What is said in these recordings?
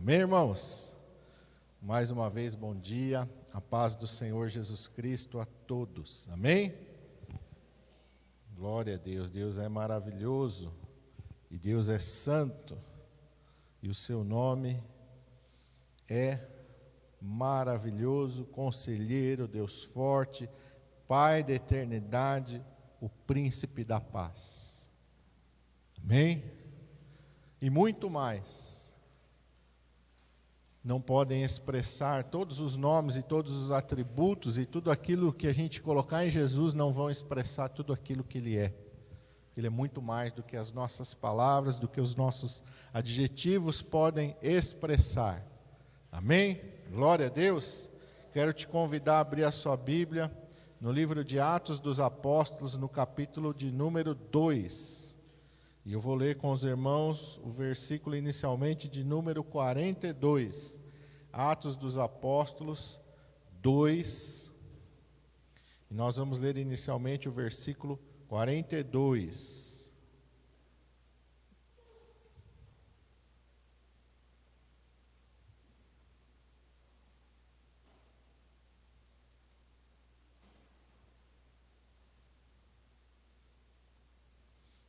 Amém, irmãos? Mais uma vez, bom dia, a paz do Senhor Jesus Cristo a todos, amém? Glória a Deus, Deus é maravilhoso, e Deus é santo, e o seu nome é maravilhoso, conselheiro, Deus forte, Pai da eternidade, o príncipe da paz, amém? E muito mais. Não podem expressar todos os nomes e todos os atributos e tudo aquilo que a gente colocar em Jesus não vão expressar tudo aquilo que Ele é. Ele é muito mais do que as nossas palavras, do que os nossos adjetivos podem expressar. Amém? Glória a Deus. Quero te convidar a abrir a sua Bíblia no livro de Atos dos Apóstolos, no capítulo de número 2. E eu vou ler com os irmãos o versículo inicialmente de número 42. Atos dos Apóstolos 2. E nós vamos ler inicialmente o versículo 42.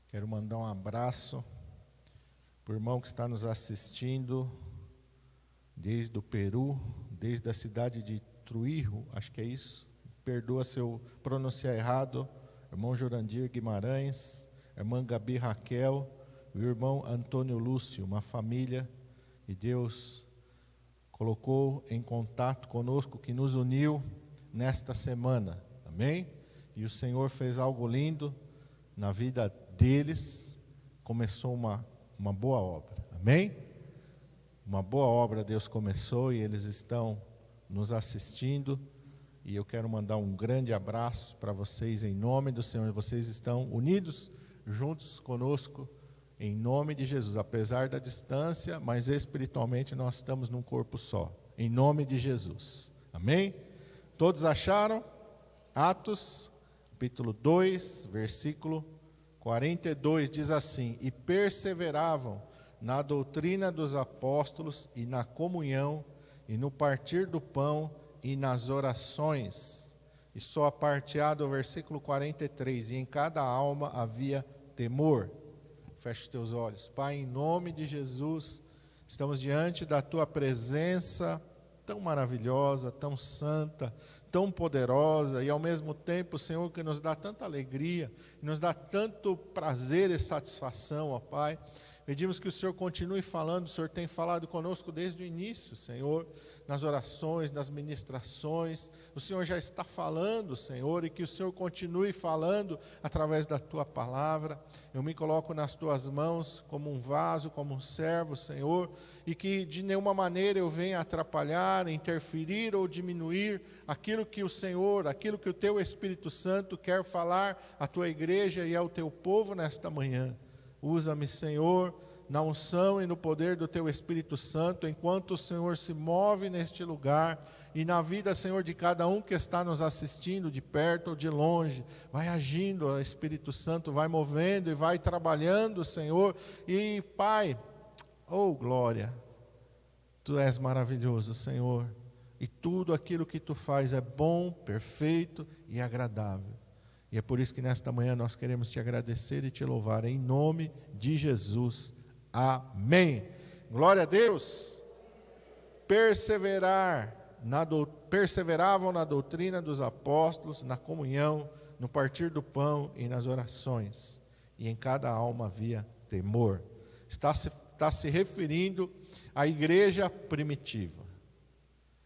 Quero mandar um abraço para o irmão que está nos assistindo desde o Peru, desde a cidade de Truirro, acho que é isso. Perdoa se eu pronunciar errado. Irmão Jurandir Guimarães, irmã Gabi Raquel, o irmão Antônio Lúcio, uma família que Deus colocou em contato conosco, que nos uniu nesta semana, amém? E o Senhor fez algo lindo na vida deles, começou uma boa obra, amém? Uma boa obra Deus começou e eles estão nos assistindo, e eu quero mandar um grande abraço para vocês em nome do Senhor. Vocês estão unidos juntos conosco em nome de Jesus, apesar da distância, mas espiritualmente nós estamos num corpo só, em nome de Jesus, amém? Todos acharam? Atos, capítulo 2, versículo 42 diz assim: e perseveravam na doutrina dos apóstolos e na comunhão e no partir do pão e nas orações. E só a parte A do versículo 43, e em cada alma havia temor. Feche os teus olhos. Pai, em nome de Jesus, estamos diante da tua presença tão maravilhosa, tão santa, tão poderosa, e ao mesmo tempo, Senhor, que nos dá tanta alegria, nos dá tanto prazer e satisfação, ó Pai. Pedimos que o Senhor continue falando. O Senhor tem falado conosco desde o início, Senhor, nas orações, nas ministrações. O Senhor já está falando, Senhor, e que o Senhor continue falando através da Tua palavra. Eu me coloco nas Tuas mãos como um vaso, como um servo, Senhor, e que de nenhuma maneira eu venha atrapalhar, interferir ou diminuir aquilo que o Senhor, aquilo que o Teu Espírito Santo quer falar à Tua igreja e ao Teu povo nesta manhã. Usa-me, Senhor, na unção e no poder do Teu Espírito Santo, enquanto o Senhor se move neste lugar, e na vida, Senhor, de cada um que está nos assistindo, de perto ou de longe. Vai agindo, o Espírito Santo vai movendo e vai trabalhando, Senhor. E, Pai, oh glória, Tu és maravilhoso, Senhor, e tudo aquilo que Tu faz é bom, perfeito e agradável. E é por isso que nesta manhã nós queremos Te agradecer e Te louvar em nome de Jesus. Amém. Glória a Deus. Perseveravam na doutrina dos apóstolos, na comunhão, no partir do pão e nas orações. E em cada alma havia temor. Está se referindo à igreja primitiva.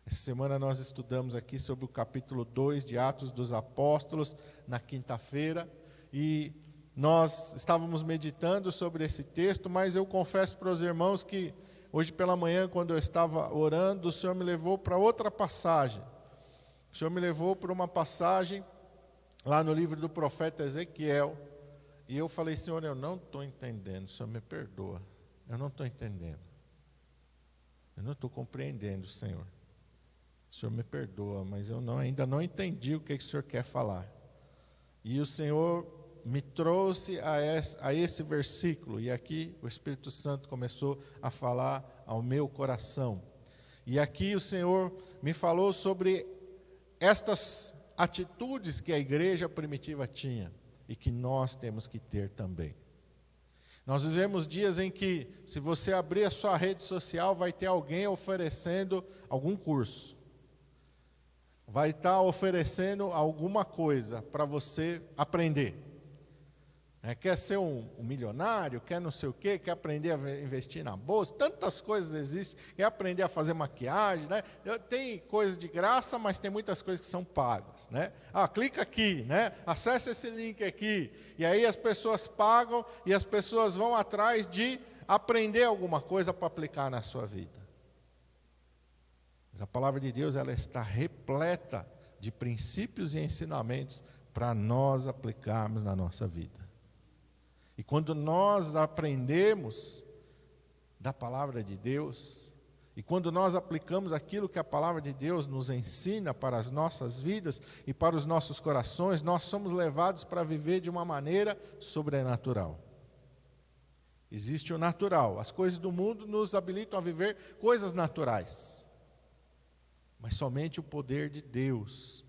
Essa semana nós estudamos aqui sobre o capítulo 2 de Atos dos Apóstolos, na quinta-feira, e nós estávamos meditando sobre esse texto, mas eu confesso para os irmãos que hoje pela manhã, quando eu estava orando, o Senhor me levou para outra passagem. O Senhor me levou para uma passagem lá no livro do profeta Ezequiel, e eu falei: Senhor, eu não estou entendendo, o Senhor me perdoa, eu não estou entendendo, eu não estou compreendendo, Senhor. O Senhor me perdoa, mas eu ainda não entendi o que o Senhor quer falar. E o Senhor me trouxe a esse versículo, e aqui o Espírito Santo começou a falar ao meu coração. E aqui o Senhor me falou sobre estas atitudes que a igreja primitiva tinha e que nós temos que ter também. Nós vivemos dias em que, se você abrir a sua rede social, vai ter alguém oferecendo algum curso. Vai estar oferecendo alguma coisa para você aprender. Quer ser um milionário, quer não sei o quê, quer aprender a investir na bolsa, tantas coisas existem, quer aprender a fazer maquiagem, né? Tem coisas de graça, mas tem muitas coisas que são pagas, né? Clica aqui, né? Acesse esse link aqui, e aí as pessoas pagam e as pessoas vão atrás de aprender alguma coisa para aplicar na sua vida. Mas a palavra de Deus, ela está repleta de princípios e ensinamentos para nós aplicarmos na nossa vida. E quando nós aprendemos da palavra de Deus, e quando nós aplicamos aquilo que a palavra de Deus nos ensina para as nossas vidas e para os nossos corações, nós somos levados para viver de uma maneira sobrenatural. Existe o natural, as coisas do mundo nos habilitam a viver coisas naturais. Mas somente o poder de Deus,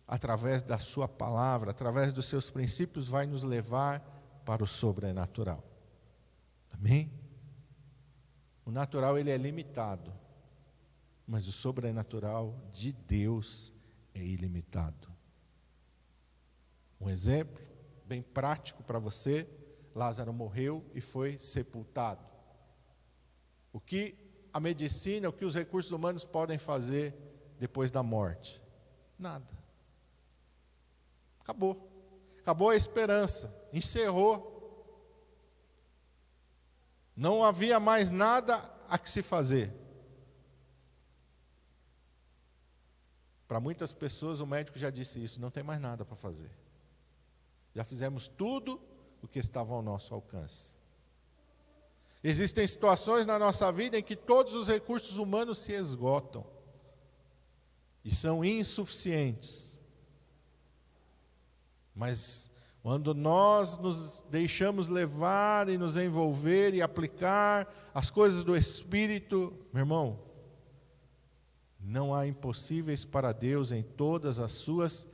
através da sua palavra, através dos seus princípios, vai nos levar para o sobrenatural. Amém? O natural, ele é limitado, mas o sobrenatural de Deus é ilimitado. Um exemplo bem prático para você: Lázaro morreu e foi sepultado. O que a medicina, o que os recursos humanos podem fazer depois da morte? Nada. Acabou. Acabou a esperança, encerrou. Não havia mais nada a que se fazer. Para muitas pessoas o médico já disse isso, não tem mais nada para fazer. Já fizemos tudo o que estava ao nosso alcance. Existem situações na nossa vida em que todos os recursos humanos se esgotam e são insuficientes. Mas quando nós nos deixamos levar e nos envolver e aplicar as coisas do Espírito, meu irmão, não há impossíveis para Deus em todas as suas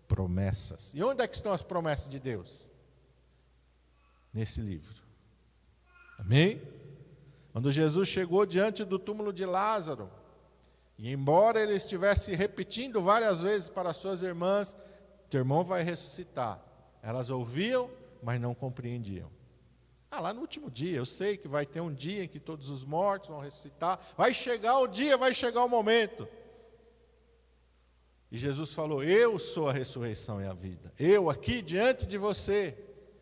promessas. E onde é que estão as promessas de Deus? Nesse livro. Amém? Quando Jesus chegou diante do túmulo de Lázaro, e embora ele estivesse repetindo várias vezes para as suas irmãs: teu irmão vai ressuscitar. Elas ouviam, mas não compreendiam. Lá no último dia, eu sei que vai ter um dia em que todos os mortos vão ressuscitar. Vai chegar o dia, vai chegar o momento. E Jesus falou: eu sou a ressurreição e a vida. Eu aqui diante de você.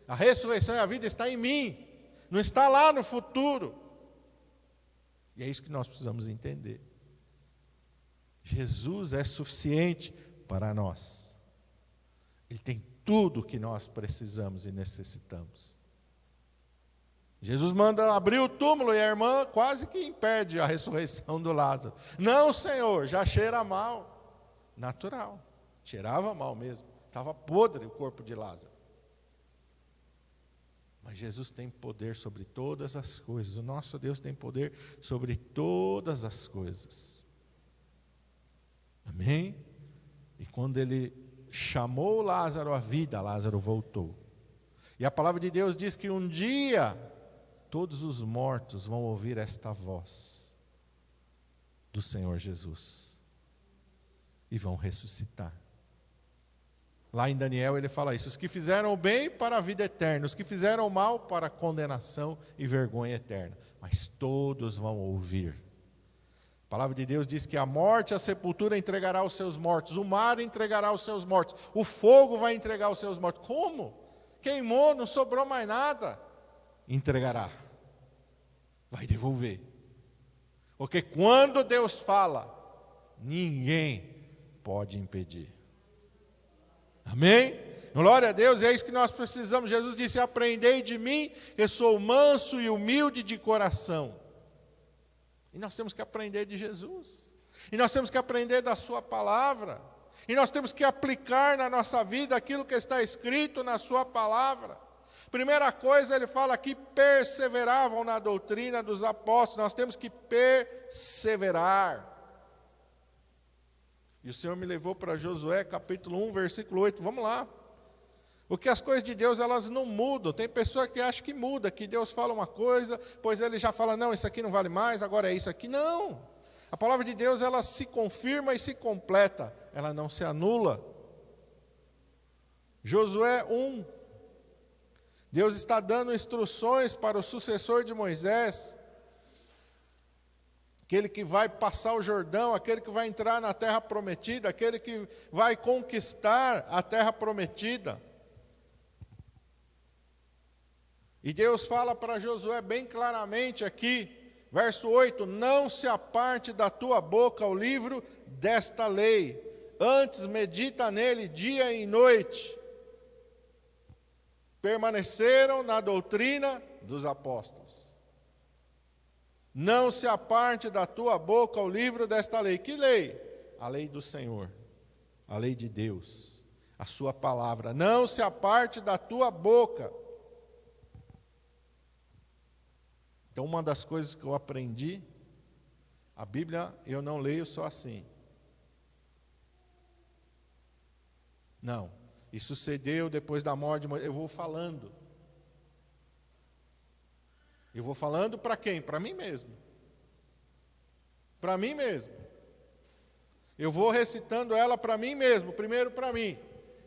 A ressurreição e a vida está em mim. Não está lá no futuro. E é isso que nós precisamos entender. Jesus é suficiente para nós. Ele tem tudo o que nós precisamos e necessitamos. Jesus manda abrir o túmulo e a irmã quase que impede a ressurreição do Lázaro. Não, Senhor, já cheira mal. Natural, cheirava mal mesmo. Estava podre o corpo de Lázaro. Mas Jesus tem poder sobre todas as coisas. O nosso Deus tem poder sobre todas as coisas. Amém? E quando ele chamou Lázaro à vida, Lázaro voltou. E a palavra de Deus diz que um dia todos os mortos vão ouvir esta voz do Senhor Jesus e vão ressuscitar. Lá em Daniel ele fala isso: os que fizeram o bem para a vida eterna, os que fizeram o mal para a condenação e vergonha eterna, mas todos vão ouvir. A palavra de Deus diz que a morte, a sepultura entregará os seus mortos, o mar entregará os seus mortos, o fogo vai entregar os seus mortos. Como? Queimou, não sobrou mais nada. Entregará, vai devolver. Porque quando Deus fala, ninguém pode impedir. Amém? Glória a Deus, é isso que nós precisamos. Jesus disse: aprendei de mim, eu sou manso e humilde de coração. E nós temos que aprender de Jesus. E nós temos que aprender da sua palavra. E nós temos que aplicar na nossa vida aquilo que está escrito na sua palavra. Primeira coisa, ele fala que perseveravam na doutrina dos apóstolos. Nós temos que perseverar. E o Senhor me levou para Josué, capítulo 1, versículo 8. Vamos lá. Porque as coisas de Deus, elas não mudam. Tem pessoa que acha que muda, que Deus fala uma coisa, pois ele já fala, não, isso aqui não vale mais, agora é isso aqui. Não. A palavra de Deus, ela se confirma e se completa. Ela não se anula. Josué 1. Deus está dando instruções para o sucessor de Moisés, aquele que vai passar o Jordão, aquele que vai entrar na terra prometida, aquele que vai conquistar a terra prometida. E Deus fala para Josué bem claramente aqui, verso 8, não se aparte da tua boca o livro desta lei, antes medita nele dia e noite. Permaneceram na doutrina dos apóstolos. Não se aparte da tua boca o livro desta lei. Que lei? A lei do Senhor, a lei de Deus, a sua palavra. Não se aparte da tua boca. Então, uma das coisas que eu aprendi, a Bíblia eu não leio só assim. Não. E sucedeu depois da morte de Moisés. Eu vou falando. Eu vou falando para quem? Para mim mesmo. Para mim mesmo. Eu vou recitando ela para mim mesmo, primeiro para mim.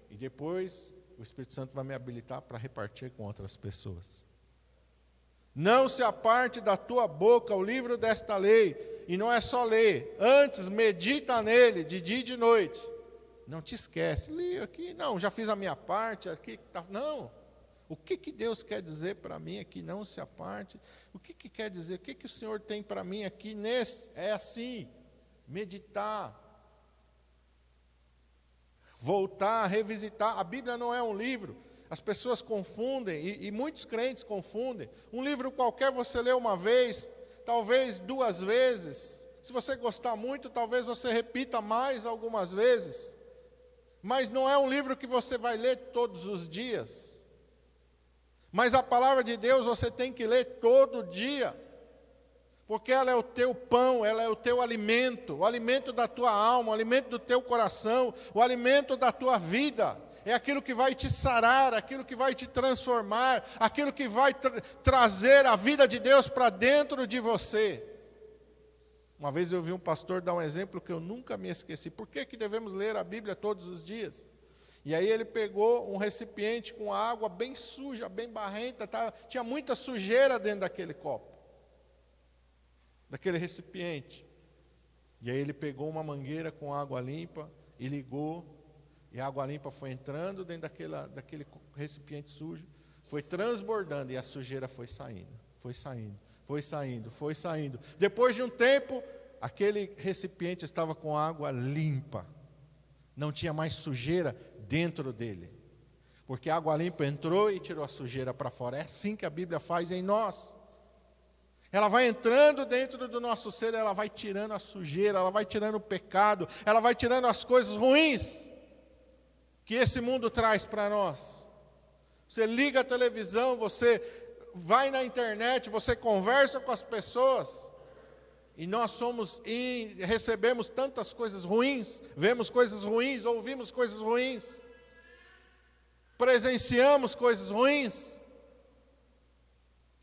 E depois o Espírito Santo vai me habilitar para repartir com outras pessoas. Não se aparte da tua boca o livro desta lei. E não é só ler. Antes medita nele de dia e de noite. Não te esquece, li aqui, não, já fiz a minha parte, aqui, não. O que Deus quer dizer para mim aqui? Não se aparte. O que quer dizer? O que o Senhor tem para mim aqui nesse? É assim, meditar, voltar, revisitar. A Bíblia não é um livro, as pessoas confundem, e muitos crentes confundem. Um livro qualquer você lê uma vez, talvez 2 vezes. Se você gostar muito, talvez você repita mais algumas vezes. Mas não é um livro que você vai ler todos os dias. Mas a palavra de Deus você tem que ler todo dia. Porque ela é o teu pão, ela é o teu alimento, o alimento da tua alma, o alimento do teu coração, o alimento da tua vida. É aquilo que vai te sarar, aquilo que vai te transformar, aquilo que vai trazer a vida de Deus para dentro de você. Uma vez eu vi um pastor dar um exemplo que eu nunca me esqueci. Por que devemos ler a Bíblia todos os dias? E aí ele pegou um recipiente com água bem suja, bem barrenta, tinha muita sujeira dentro daquele copo, daquele recipiente. E aí ele pegou uma mangueira com água limpa e ligou, e a água limpa foi entrando dentro daquele recipiente sujo, foi transbordando e a sujeira foi saindo, foi saindo. Foi saindo, foi saindo. Depois de um tempo, aquele recipiente estava com água limpa. Não tinha mais sujeira dentro dele. Porque a água limpa entrou e tirou a sujeira para fora. É assim que a Bíblia faz em nós. Ela vai entrando dentro do nosso ser, ela vai tirando a sujeira, ela vai tirando o pecado, ela vai tirando as coisas ruins que esse mundo traz para nós. Você liga a televisão, você vai na internet, você conversa com as pessoas, e nós recebemos tantas coisas ruins, vemos coisas ruins, ouvimos coisas ruins, presenciamos coisas ruins.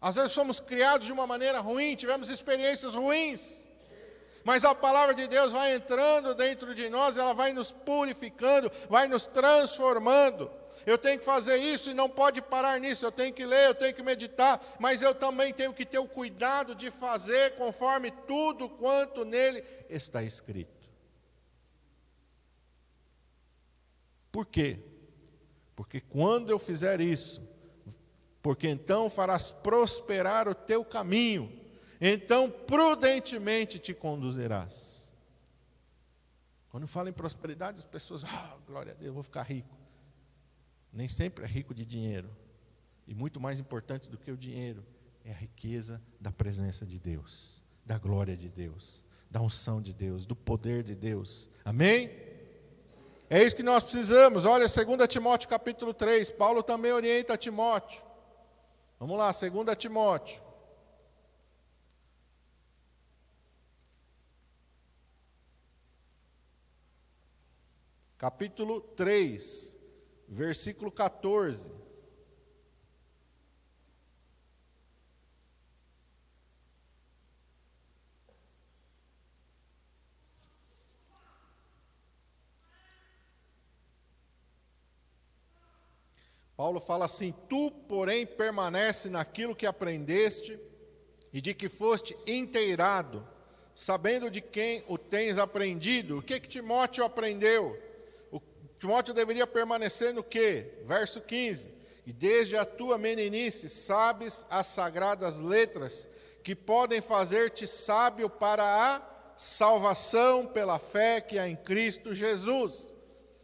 Às vezes somos criados de uma maneira ruim, tivemos experiências ruins, mas a palavra de Deus vai entrando dentro de nós, ela vai nos purificando, vai nos transformando. Eu tenho que fazer isso e não pode parar nisso, eu tenho que ler, eu tenho que meditar, mas eu também tenho que ter o cuidado de fazer conforme tudo quanto nele está escrito. Por quê? Porque quando eu fizer isso, porque então farás prosperar o teu caminho, então prudentemente te conduzirás. Quando falo em prosperidade, as pessoas, glória a Deus, eu vou ficar rico. Nem sempre é rico de dinheiro. E muito mais importante do que o dinheiro é a riqueza da presença de Deus, da glória de Deus, da unção de Deus, do poder de Deus. Amém? É isso que nós precisamos. Olha, 2 Timóteo capítulo 3, Paulo também orienta Timóteo. Vamos lá, 2 Timóteo. Capítulo 3, versículo 14. Paulo fala assim: tu, porém, permanece naquilo que aprendeste e de que foste inteirado, sabendo de quem o tens aprendido. O que Timóteo aprendeu? Timóteo deveria permanecer no quê? Verso 15. E desde a tua meninice sabes as sagradas letras, que podem fazer-te sábio para a salvação pela fé que há em Cristo Jesus.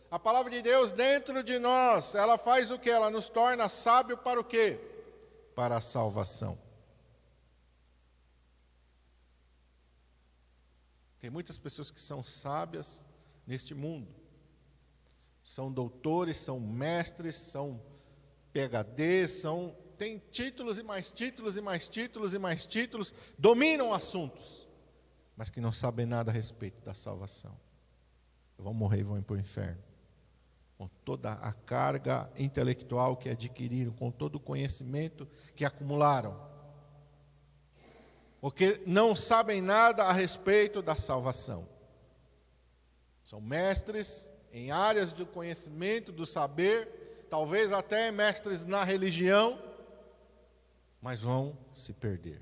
A palavra de Deus dentro de nós, ela faz o quê? Ela nos torna sábio para o quê? Para a salvação. Tem muitas pessoas que são sábias neste mundo. São doutores, são mestres, são PhDs, têm títulos e mais títulos e mais títulos e mais títulos, dominam assuntos, mas que não sabem nada a respeito da salvação. Vão morrer e vão ir para o inferno. Com toda a carga intelectual que adquiriram, com todo o conhecimento que acumularam. Porque não sabem nada a respeito da salvação. São mestres em áreas do conhecimento, do saber, talvez até mestres na religião, mas vão se perder.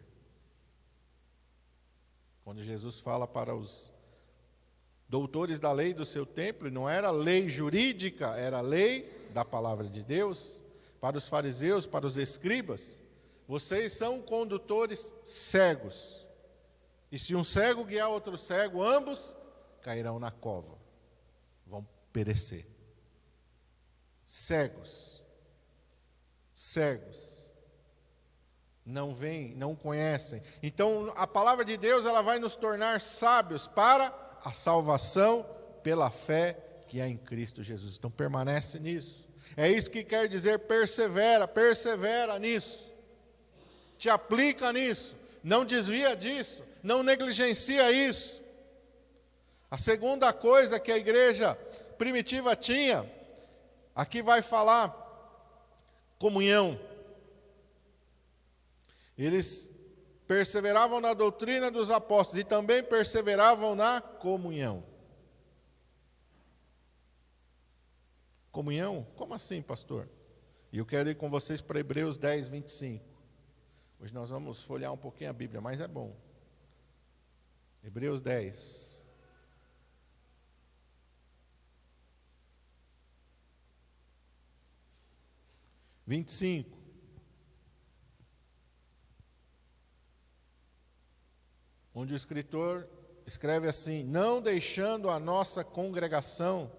Quando Jesus fala para os doutores da lei do seu tempo, não era lei jurídica, era lei da palavra de Deus, para os fariseus, para os escribas, vocês são condutores cegos, e se um cego guiar outro cego, ambos cairão na cova, vão perecer. Cegos, não veem, não conhecem. Então a palavra de Deus, ela vai nos tornar sábios para a salvação pela fé que há em Cristo Jesus. Então permanece nisso. É isso que quer dizer persevera nisso. Te aplica nisso, não desvia disso, não negligencia isso. A segunda coisa que a igreja primitiva tinha, aqui vai falar comunhão. Eles perseveravam na doutrina dos apóstolos e também perseveravam na comunhão. Comunhão? Como assim, pastor? E eu quero ir com vocês para Hebreus 10, 25. Hoje nós vamos folhear um pouquinho a Bíblia, mas é bom. Hebreus 10. (25) Onde o escritor escreve assim: não deixando a nossa congregação,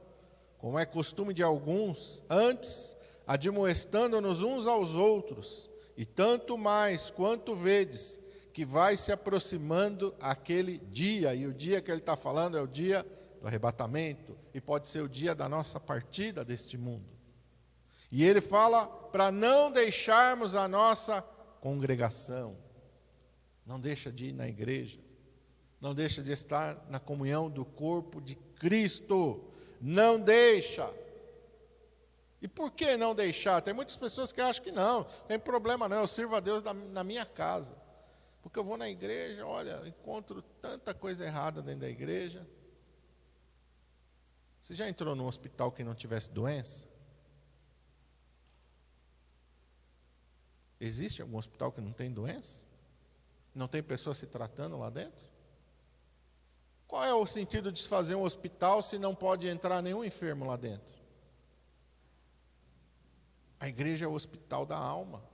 como é costume de alguns, antes admoestando-nos uns aos outros, e tanto mais quanto vedes que vai se aproximando aquele dia, e o dia que ele está falando é o dia do arrebatamento, e pode ser o dia da nossa partida deste mundo. E ele fala para não deixarmos a nossa congregação, não deixa de ir na igreja, não deixa de estar na comunhão do corpo de Cristo, não deixa. E por que não deixar? Tem muitas pessoas que acham que não tem problema não, eu sirvo a Deus na minha casa. Porque eu vou na igreja, olha, encontro tanta coisa errada dentro da igreja. Você já entrou num hospital que não tivesse doença? Existe algum hospital que não tem doença? Não tem pessoa se tratando lá dentro? Qual é o sentido de se fazer um hospital se não pode entrar nenhum enfermo lá dentro? A igreja é o hospital da alma.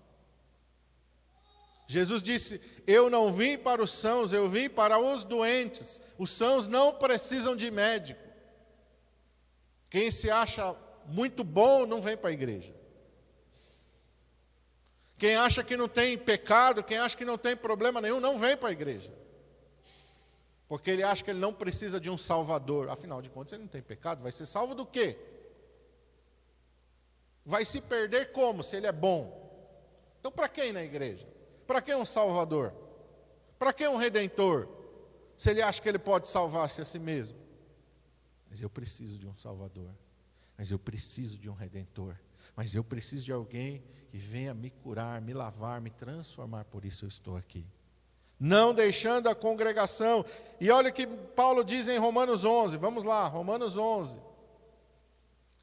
Jesus disse: eu não vim para os sãos, eu vim para os doentes. Os sãos não precisam de médico. Quem se acha muito bom não vem para a igreja. Quem acha que não tem pecado, quem acha que não tem problema nenhum, não vem para a igreja. Porque ele acha que ele não precisa de um salvador. Afinal de contas, ele não tem pecado, vai ser salvo do quê? Vai se perder como, se ele é bom? Então para quem na igreja? Para que um Salvador? Para que um Redentor? Se ele acha que ele pode salvar-se a si mesmo. Mas eu preciso de um Salvador. Mas eu preciso de um Redentor. Mas eu preciso de alguém que venha me curar, me lavar, me transformar. Por isso eu estou aqui. Não deixando a congregação. E olha o que Paulo diz em Romanos 11. Vamos lá, Romanos 11.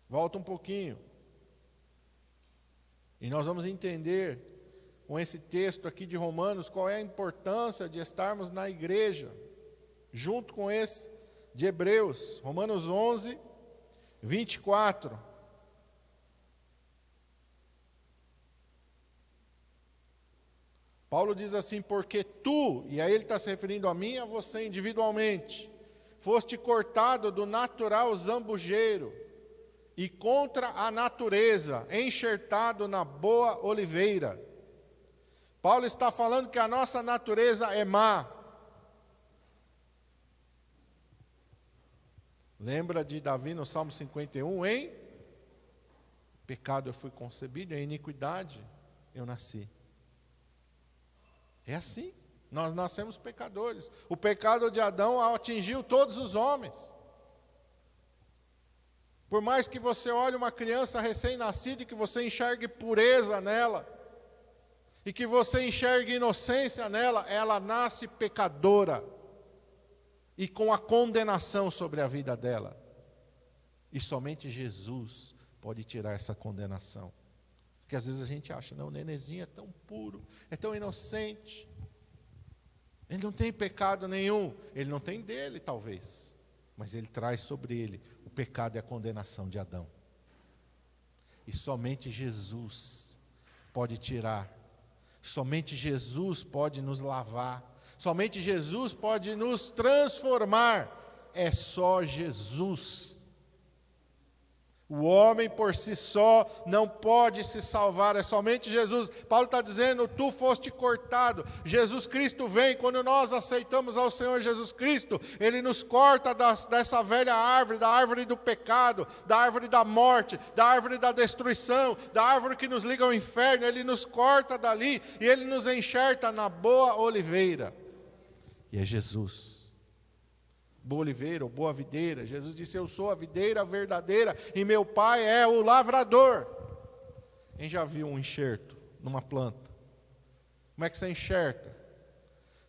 Volta um pouquinho. E nós vamos entender com esse texto aqui de Romanos qual é a importância de estarmos na igreja, junto com esse de Hebreus. Romanos 11, 24. Paulo diz assim: porque tu, e aí ele está se referindo a mim e a você individualmente, foste cortado do natural zambujeiro e contra a natureza, enxertado na boa oliveira. Paulo está falando que a nossa natureza é má. Lembra de Davi no Salmo 51, em pecado eu fui concebido, em iniquidade eu nasci. É assim, nós nascemos pecadores. O pecado de Adão atingiu todos os homens. Por mais que você olhe uma criança recém-nascida e que você enxergue pureza nela, e que você enxergue inocência nela, ela nasce pecadora, e com a condenação sobre a vida dela. E somente Jesus pode tirar essa condenação. Porque às vezes a gente acha, não, o nenenzinho é tão puro, é tão inocente, ele não tem pecado nenhum. Ele não tem dele, talvez, mas ele traz sobre ele o pecado e a condenação de Adão. E somente Jesus pode tirar, somente Jesus pode nos lavar, somente Jesus pode nos transformar. É só Jesus. O homem por si só não pode se salvar, é somente Jesus. Paulo está dizendo, tu foste cortado. Jesus Cristo vem, quando nós aceitamos ao Senhor Jesus Cristo, Ele nos corta dessa velha árvore, da árvore do pecado, da árvore da morte, da árvore da destruição, da árvore que nos liga ao inferno. Ele nos corta dali e Ele nos enxerta na boa oliveira. E é Jesus. Boa oliveira ou boa videira. Jesus disse, eu sou a videira verdadeira e meu pai é o lavrador. Quem já viu um enxerto numa planta? Como é que você enxerta?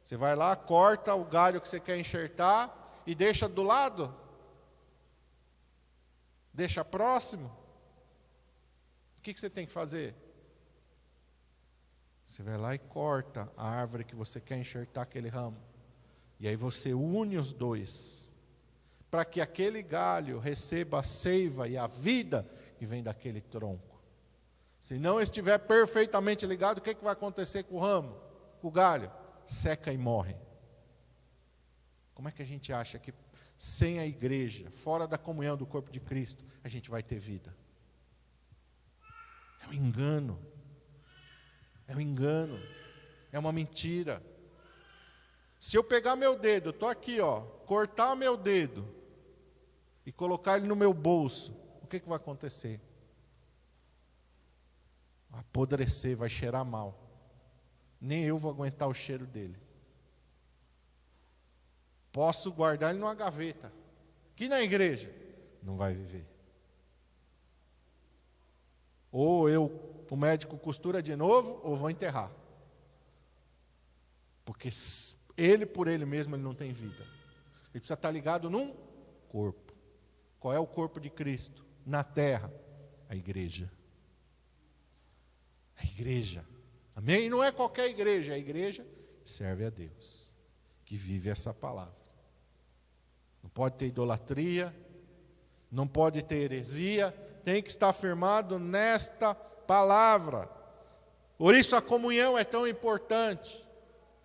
Você vai lá, corta o galho que você quer enxertar e deixa do lado? Deixa próximo? O que você tem que fazer? Você vai lá e corta a árvore que você quer enxertar aquele ramo. E aí você une os dois, para que aquele galho receba a seiva e a vida que vem daquele tronco. Se não estiver perfeitamente ligado, o que vai acontecer com o ramo, com o galho? Seca e morre. Como é que a gente acha que sem a igreja, fora da comunhão do corpo de Cristo, a gente vai ter vida? É um engano. É um engano. É uma mentira. Se eu pegar meu dedo, estou aqui, cortar meu dedo e colocar ele no meu bolso, o que vai acontecer? Vai apodrecer, vai cheirar mal. Nem eu vou aguentar o cheiro dele. Posso guardar ele numa gaveta. Aqui na igreja, não vai viver. Ou o médico costura de novo, ou vou enterrar. Porque ele por ele mesmo ele não tem vida. Ele precisa estar ligado num corpo. Qual é o corpo de Cristo? Na terra, a igreja. A igreja. Amém? E não é qualquer igreja, é a igreja que serve a Deus, que vive essa palavra. Não pode ter idolatria, não pode ter heresia, tem que estar firmado nesta palavra. Por isso a comunhão é tão importante.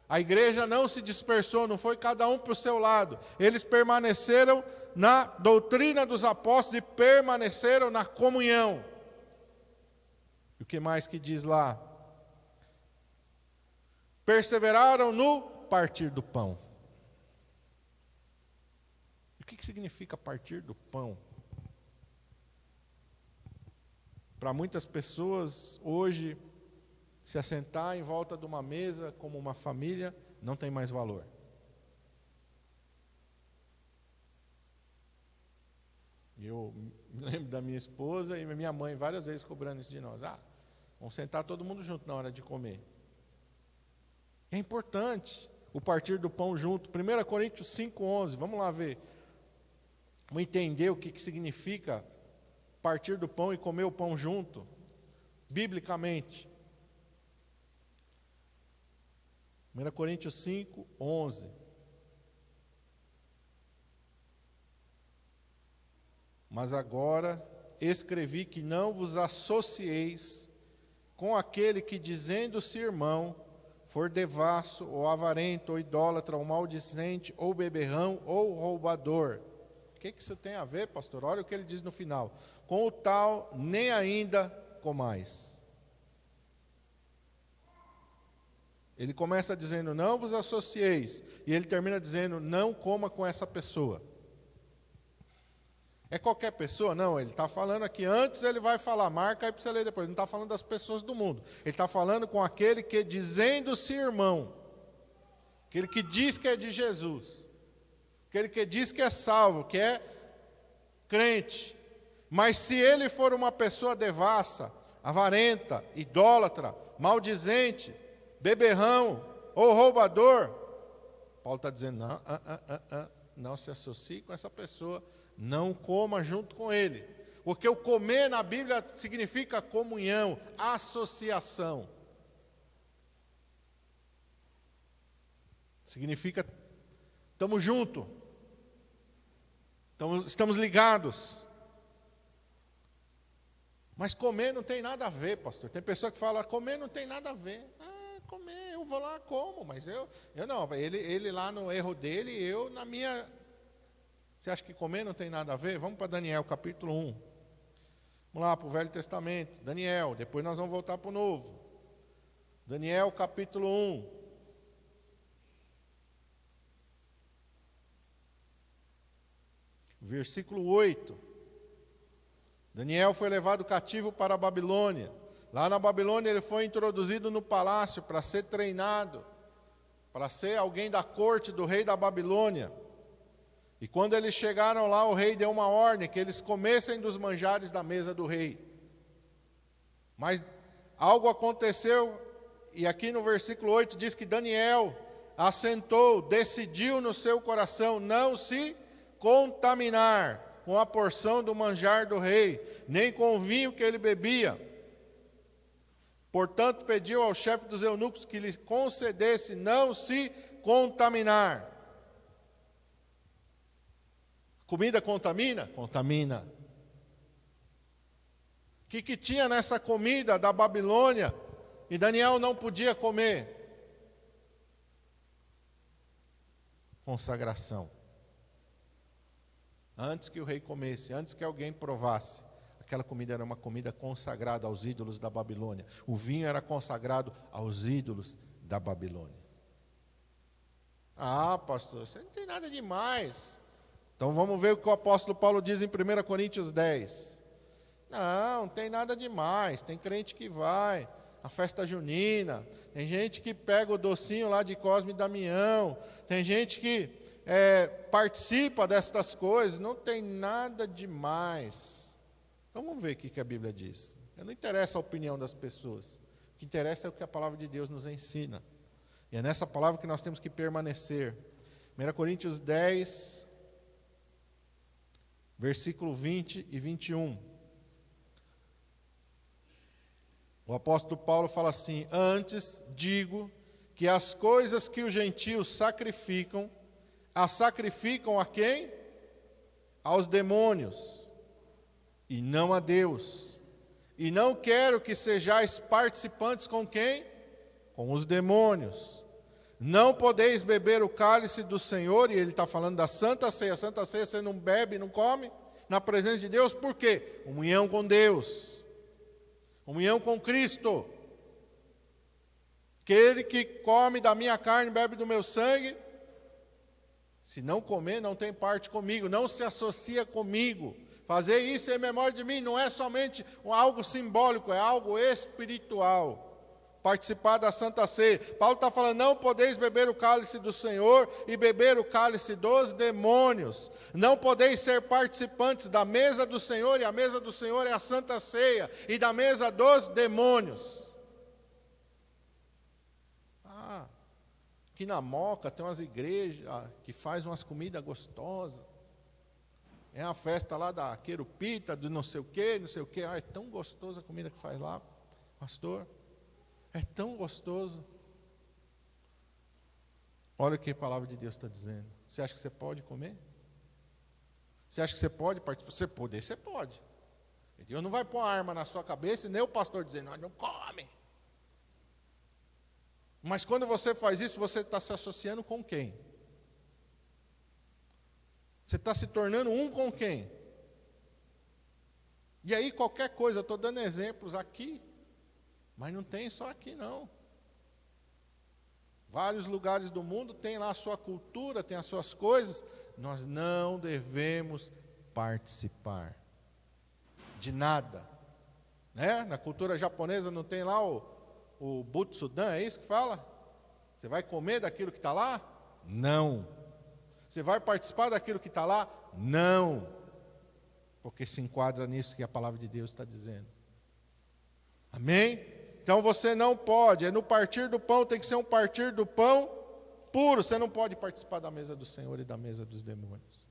A igreja não se dispersou, não foi cada um para o seu lado. Eles permaneceram na doutrina dos apóstolos e permaneceram na comunhão. E o que mais que diz lá? Perseveraram no partir do pão. O que significa partir do pão? Para muitas pessoas, hoje, se assentar em volta de uma mesa como uma família não tem mais valor. Eu me lembro da minha esposa e minha mãe várias vezes cobrando isso de nós. Vamos sentar todo mundo junto na hora de comer. É importante o partir do pão junto. 1 Coríntios 5:11, vamos lá ver. Vamos entender o que significa partir do pão e comer o pão junto, biblicamente. 1 Coríntios 5:11. Mas agora escrevi que não vos associeis com aquele que, dizendo-se irmão, for devasso, ou avarento, ou idólatra, ou maldizente, ou beberrão, ou roubador. O que isso tem a ver, pastor? Olha o que ele diz no final. Com o tal, nem ainda comais. Ele começa dizendo, não vos associeis. E ele termina dizendo, não coma com essa pessoa. É qualquer pessoa? Não, ele está falando aqui, antes ele vai falar, marca aí para você ler depois, ele não está falando das pessoas do mundo, ele está falando com aquele que, dizendo-se irmão, aquele que diz que é de Jesus, aquele que diz que é salvo, que é crente, mas se ele for uma pessoa devassa, avarenta, idólatra, maldizente, beberrão ou roubador, Paulo está dizendo, não se associe com essa pessoa, não coma junto com ele. Porque o comer na Bíblia significa comunhão, associação. Significa, estamos juntos, estamos ligados. Mas comer não tem nada a ver, pastor. Tem pessoa que fala, comer não tem nada a ver. Comer, eu vou lá, como, mas eu não. Ele lá no erro dele, eu na minha... Você acha que comer não tem nada a ver? Vamos para Daniel, capítulo 1. Vamos lá para o Velho Testamento. Daniel, depois nós vamos voltar para o Novo. Daniel, capítulo 1. Versículo 8. Daniel foi levado cativo para a Babilônia. Lá na Babilônia ele foi introduzido no palácio para ser treinado, para ser alguém da corte do rei da Babilônia. E quando eles chegaram lá, o rei deu uma ordem, que eles comessem dos manjares da mesa do rei. Mas algo aconteceu, e aqui no versículo 8 diz que Daniel assentou, decidiu no seu coração não se contaminar com a porção do manjar do rei, nem com o vinho que ele bebia. Portanto, pediu ao chefe dos eunucos que lhe concedesse não se contaminar. Comida contamina? Contamina. O que tinha nessa comida da Babilônia e Daniel não podia comer? Consagração. Antes que o rei comesse, antes que alguém provasse, aquela comida era uma comida consagrada aos ídolos da Babilônia. O vinho era consagrado aos ídolos da Babilônia. Pastor, isso não tem nada demais. Então vamos ver o que o apóstolo Paulo diz em 1 Coríntios 10. Não tem nada demais. Tem crente que vai à festa junina. Tem gente que pega o docinho lá de Cosme e Damião. Tem gente que participa destas coisas. Não tem nada demais. Então vamos ver o que a Bíblia diz. Não interessa a opinião das pessoas. O que interessa é o que a palavra de Deus nos ensina. E é nessa palavra que nós temos que permanecer. 1 Coríntios 10... versículo 20 e 21. O apóstolo Paulo fala assim: antes digo que as coisas que os gentios sacrificam, as sacrificam a quem? Aos demônios, e não a Deus. E não quero que sejais participantes com quem? Com os demônios. Não podeis beber o cálice do Senhor, e ele está falando da Santa Ceia. A Santa Ceia você não bebe, não come, na presença de Deus, por quê? Comunhão com Deus, comunhão com Cristo. Aquele que come da minha carne, bebe do meu sangue, se não comer, não tem parte comigo, não se associa comigo. Fazer isso em memória de mim não é somente algo simbólico, é algo espiritual. participar da Santa Ceia. Paulo está falando, não podeis beber o cálice do Senhor e beber o cálice dos demônios. Não podeis ser participantes da mesa do Senhor, e a mesa do Senhor é a Santa Ceia, e da mesa dos demônios. Aqui na Moca tem umas igrejas que fazem umas comidas gostosas. É uma festa lá da querupita, do não sei o quê, não sei o quê. É tão gostosa a comida que faz lá, pastor. É tão gostoso. Olha o que a palavra de Deus está dizendo. Você acha que você pode comer? Você acha que você pode participar? Você pode. Deus não vai pôr uma arma na sua cabeça e nem o pastor dizendo, não come. Mas quando você faz isso, você está se associando com quem? Você está se tornando um com quem? E aí qualquer coisa, eu estou dando exemplos aqui, mas não tem só aqui não. Vários lugares do mundo tem lá a sua cultura, tem as suas coisas. Nós não devemos participar de nada. Né? Na cultura japonesa não tem lá o Butsudan, é isso que fala? Você vai comer daquilo que está lá? Não. Você vai participar daquilo que está lá? Não. Porque se enquadra nisso que a palavra de Deus está dizendo. Amém? Então você não pode, no partir do pão, tem que ser um partir do pão puro. Você não pode participar da mesa do Senhor e da mesa dos demônios.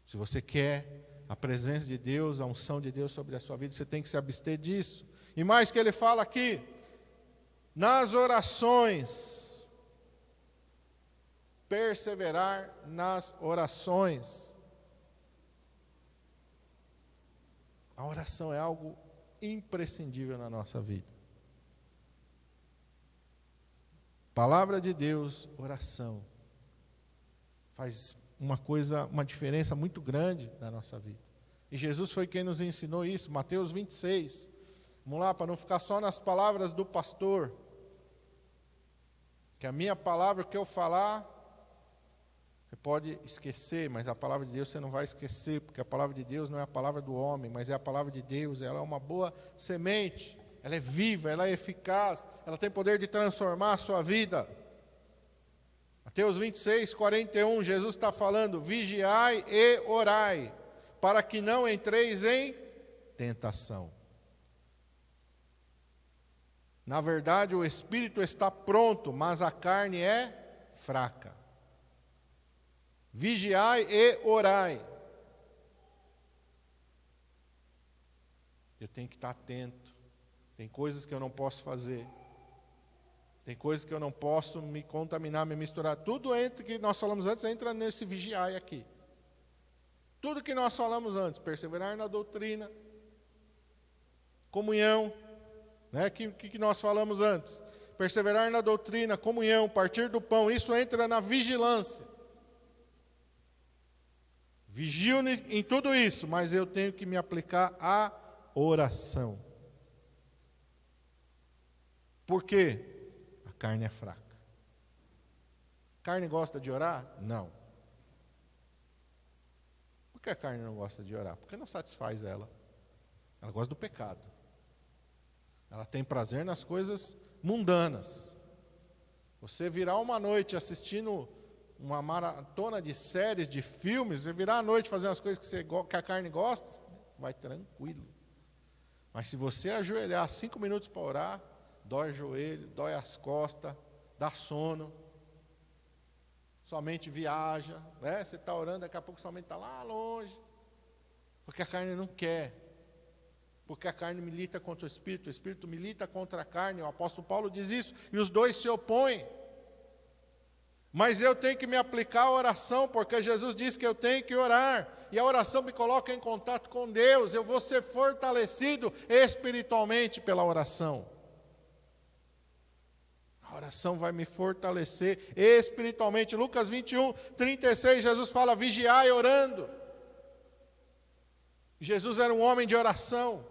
Se você quer a presença de Deus, a unção de Deus sobre a sua vida, você tem que se abster disso. E mais que ele fala aqui, nas orações, perseverar nas orações. A oração é algo imprescindível na nossa vida. Palavra de Deus, oração, faz uma diferença muito grande na nossa vida. E Jesus foi quem nos ensinou isso, Mateus 26. Vamos lá, para não ficar só nas palavras do pastor. Que a minha palavra, o que eu falar, você pode esquecer, mas a palavra de Deus você não vai esquecer, porque a palavra de Deus não é a palavra do homem, mas é a palavra de Deus. Ela é uma boa semente, ela é viva, ela é eficaz, ela tem poder de transformar a sua vida. Mateus 26, 41, Jesus está falando, vigiai e orai, para que não entreis em tentação. Na verdade, o espírito está pronto, mas a carne é fraca. Vigiai e orai. Eu tenho que estar atento. Tem coisas que eu não posso fazer. Tem coisas que eu não posso me contaminar, me misturar. Tudo que nós falamos antes entra nesse vigiai aqui. Tudo que nós falamos antes, perseverar na doutrina, comunhão, né? Que nós falamos antes? Perseverar na doutrina, comunhão, partir do pão, isso entra na vigilância. Vigio em tudo isso, mas eu tenho que me aplicar à oração. Por quê? A carne é fraca. A carne gosta de orar? Não. Por que a carne não gosta de orar? Porque não satisfaz ela. Ela gosta do pecado. Ela tem prazer nas coisas mundanas. Você virar uma noite assistindo uma maratona de séries, de filmes, você virar à noite fazendo as coisas que a carne gosta, vai tranquilo. Mas se você ajoelhar 5 minutos para orar, dói o joelho, dói as costas, dá sono, sua mente viaja, né? Você está orando, daqui a pouco sua mente está lá longe, porque a carne não quer. Porque a carne milita contra o espírito milita contra a carne, o apóstolo Paulo diz isso, e os dois se opõem. Mas eu tenho que me aplicar à oração, porque Jesus disse que eu tenho que orar, e a oração me coloca em contato com Deus, eu vou ser fortalecido espiritualmente pela oração. A oração vai me fortalecer espiritualmente. Lucas 21, 36, Jesus fala, vigiai orando. Jesus era um homem de oração.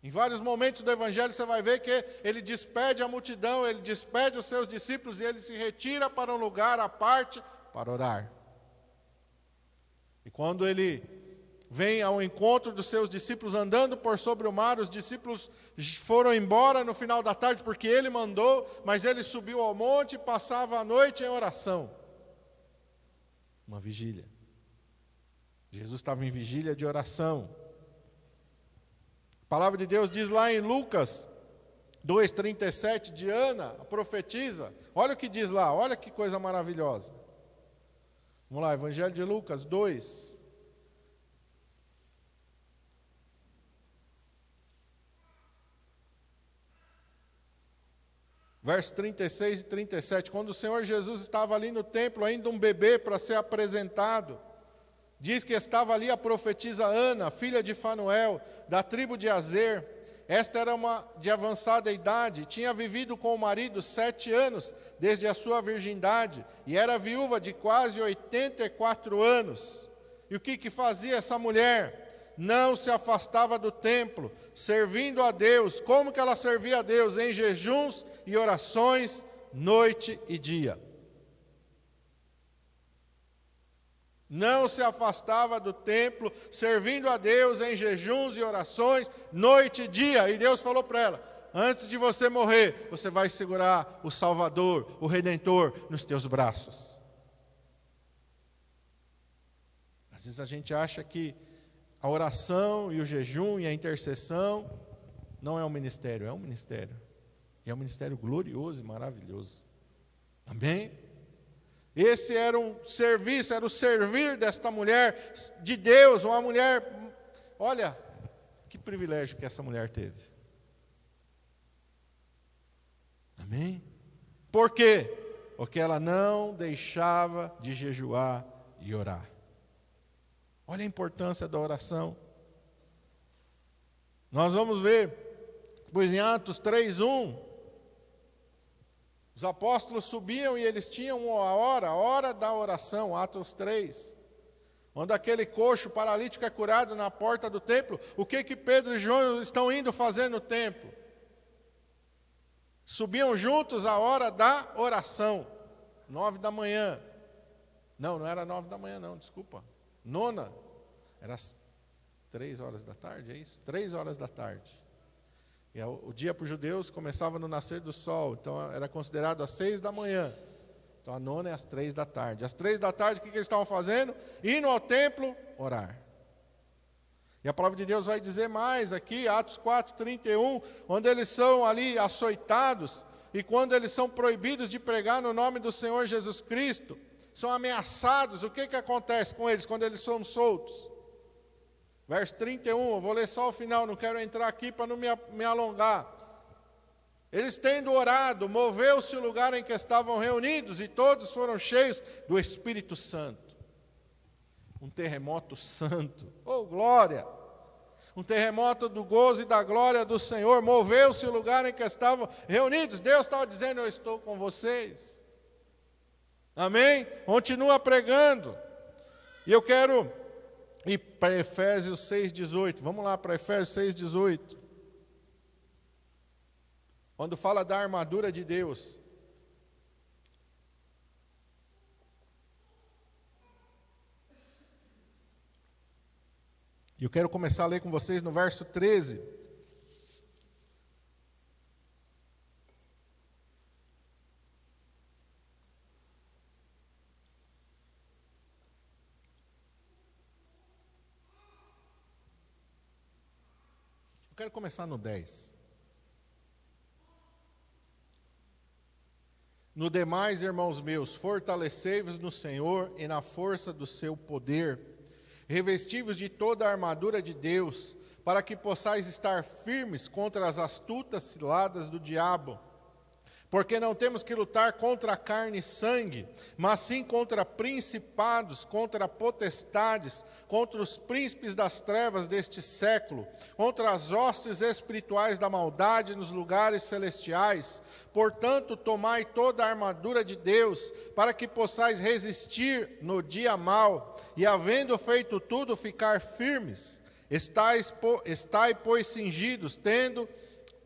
Em vários momentos do Evangelho você vai ver que ele despede a multidão, ele despede os seus discípulos e ele se retira para um lugar à parte para orar. E quando ele vem ao encontro dos seus discípulos andando por sobre o mar. Os discípulos foram embora no final da tarde porque ele mandou, mas ele subiu ao monte e passava a noite em oração. Uma vigília. Jesus estava em vigília de oração. A palavra de Deus diz lá em Lucas 2,37, de Ana, a profetisa. Olha o que diz lá, olha que coisa maravilhosa. Vamos lá, Evangelho de Lucas 2. Versos 36 e 37. Quando o Senhor Jesus estava ali no templo, ainda um bebê para ser apresentado, diz que estava ali a profetisa Ana, filha de Fanuel, da tribo de Azer. Esta era uma de avançada idade, tinha vivido com o marido 7 anos, desde a sua virgindade, e era viúva de quase 84 anos. E o que fazia essa mulher? Não se afastava do templo, servindo a Deus. Como que ela servia a Deus? Em jejuns e orações, noite e dia. Não se afastava do templo, servindo a Deus em jejuns e orações, noite e dia. E Deus falou para ela: antes de você morrer, você vai segurar o Salvador, o Redentor, nos teus braços. Às vezes a gente acha que a oração e o jejum e a intercessão não é um ministério, é um ministério. E é um ministério glorioso e maravilhoso. Amém? Esse era um serviço, era o servir desta mulher de Deus, uma mulher, olha, que privilégio que essa mulher teve. Amém? Por quê? Porque ela não deixava de jejuar e orar. Olha a importância da oração. Nós vamos ver, pois em Atos 3:1, os apóstolos subiam e eles tinham a hora da oração, Atos 3. Onde aquele coxo paralítico é curado na porta do templo. O que Pedro e João estão indo fazer no templo? Subiam juntos a hora da oração, 9 da manhã. Não era 9 da manhã não, desculpa. 9, era 3 horas da tarde, é isso? 3 horas da tarde. E o dia para os judeus começava no nascer do sol, então era considerado às 6 da manhã. Então a 9 é às 3 da tarde. Às 3 da tarde, o que eles estavam fazendo? Indo ao templo, orar. E a palavra de Deus vai dizer mais aqui, Atos 4:31, onde eles são ali açoitados, e quando eles são proibidos de pregar no nome do Senhor Jesus Cristo, são ameaçados. O que acontece com eles quando eles são soltos? Verso 31, eu vou ler só o final, não quero entrar aqui para não me alongar. Eles tendo orado, moveu-se o lugar em que estavam reunidos, e todos foram cheios do Espírito Santo. Um terremoto santo, oh glória! Um terremoto do gozo e da glória do Senhor, moveu-se o lugar em que estavam reunidos. Deus estava dizendo: eu estou com vocês. Amém? Continua pregando. E eu quero ir para Efésios 6,18. Vamos lá para Efésios 6,18. Quando fala da armadura de Deus. E eu quero começar a ler com vocês no verso 13. Eu quero começar no 10. No demais, irmãos meus, fortalecei-vos no Senhor e na força do seu poder, revesti-vos de toda a armadura de Deus, para que possais estar firmes contra as astutas ciladas do diabo. Porque não temos que lutar contra carne e sangue, mas sim contra principados, contra potestades, contra os príncipes das trevas deste século, contra as hostes espirituais da maldade nos lugares celestiais. Portanto, tomai toda a armadura de Deus, para que possais resistir no dia mau, e havendo feito tudo, ficar firmes. Estai, pois, cingidos, tendo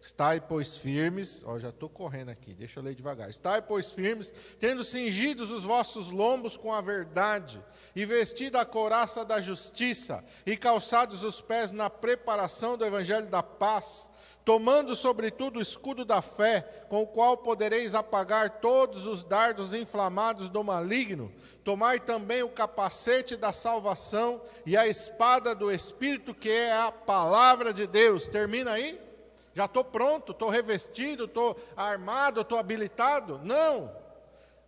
Estai, pois, firmes, já estou correndo aqui, deixa eu ler devagar. Estai, pois, firmes, tendo cingidos os vossos lombos com a verdade, e vestida a couraça da justiça, e calçados os pés na preparação do evangelho da paz, tomando sobretudo o escudo da fé, com o qual podereis apagar todos os dardos inflamados do maligno. Tomai também o capacete da salvação e a espada do Espírito, que é a palavra de Deus. Termina aí? Já estou pronto, estou revestido, estou armado, estou habilitado? Não.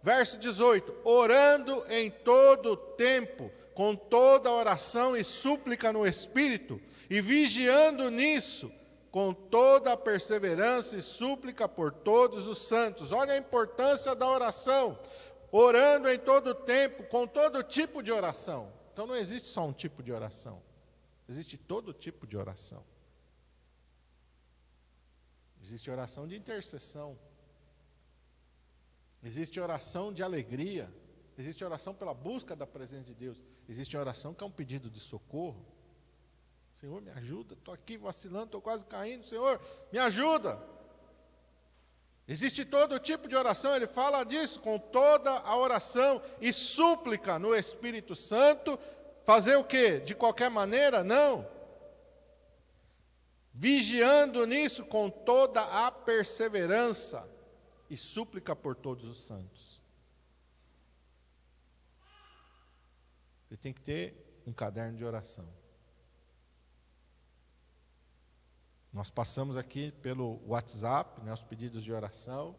Verso 18: orando em todo tempo, com toda oração e súplica no Espírito, e vigiando nisso, com toda a perseverança e súplica por todos os santos. Olha a importância da oração. Orando em todo tempo, com todo tipo de oração. Então não existe só um tipo de oração. Existe todo tipo de oração. Existe oração de intercessão. Existe oração de alegria. Existe oração pela busca da presença de Deus. Existe oração que é um pedido de socorro. Senhor, me ajuda, estou aqui vacilando, estou quase caindo. Senhor, me ajuda. Existe todo tipo de oração, ele fala disso, com toda a oração e súplica no Espírito Santo. Fazer o quê? De qualquer maneira? Não. Vigiando nisso com toda a perseverança e súplica por todos os santos. Você tem que ter um caderno de oração. Nós passamos aqui pelo WhatsApp, os pedidos de oração.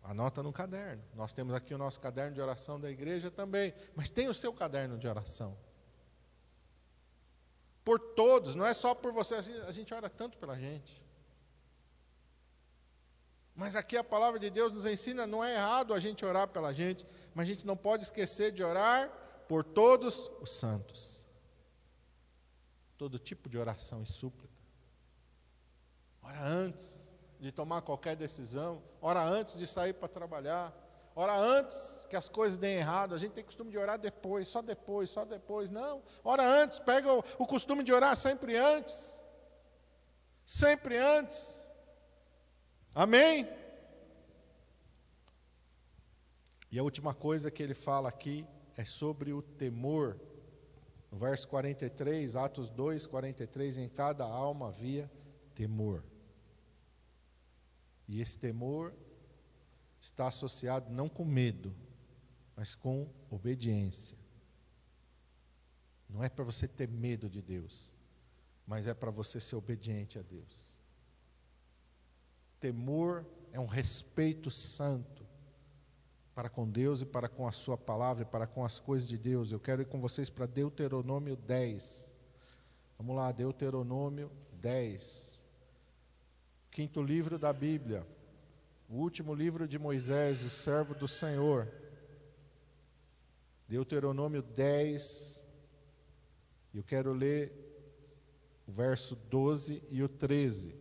Anota no caderno. Nós temos aqui o nosso caderno de oração da igreja também. Mas tem o seu caderno de oração. Por todos, não é só por você. A gente ora tanto pela gente. Mas aqui a palavra de Deus nos ensina, não é errado a gente orar pela gente, mas a gente não pode esquecer de orar por todos os santos. Todo tipo de oração e súplica. Ora antes de tomar qualquer decisão, ora antes de sair para trabalhar, ora antes que as coisas deem errado. A gente tem costume de orar depois, só depois, só depois. Não, ora antes, pega o costume de orar sempre antes. Sempre antes. Amém? E a última coisa que ele fala aqui é sobre o temor. No verso 43, Atos 2, 43, em cada alma havia temor. E esse temor está associado não com medo, mas com obediência. Não é para você ter medo de Deus, mas é para você ser obediente a Deus. Temor é um respeito santo para com Deus e para com a sua palavra e para com as coisas de Deus. Eu quero ir com vocês para Deuteronômio 10. Vamos lá, Deuteronômio 10. Quinto livro da Bíblia, o último livro de Moisés, o servo do Senhor. Deuteronômio 10, eu quero ler o verso 12 e o 13.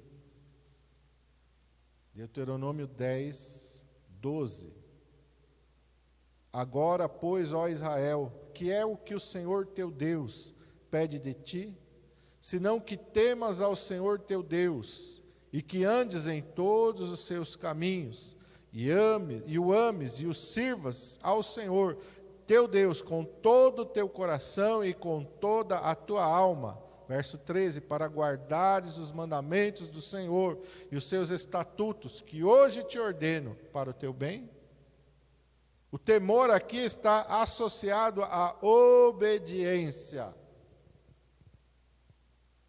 Deuteronômio 10, 12. Agora, pois, ó Israel, que é o que o Senhor teu Deus pede de ti? Senão que temas ao Senhor teu Deus, e que andes em todos os seus caminhos, e o ames e o sirvas ao Senhor teu Deus com todo o teu coração e com toda a tua alma. Verso 13, para guardares os mandamentos do Senhor e os seus estatutos, que hoje te ordeno para o teu bem. O temor aqui está associado à obediência.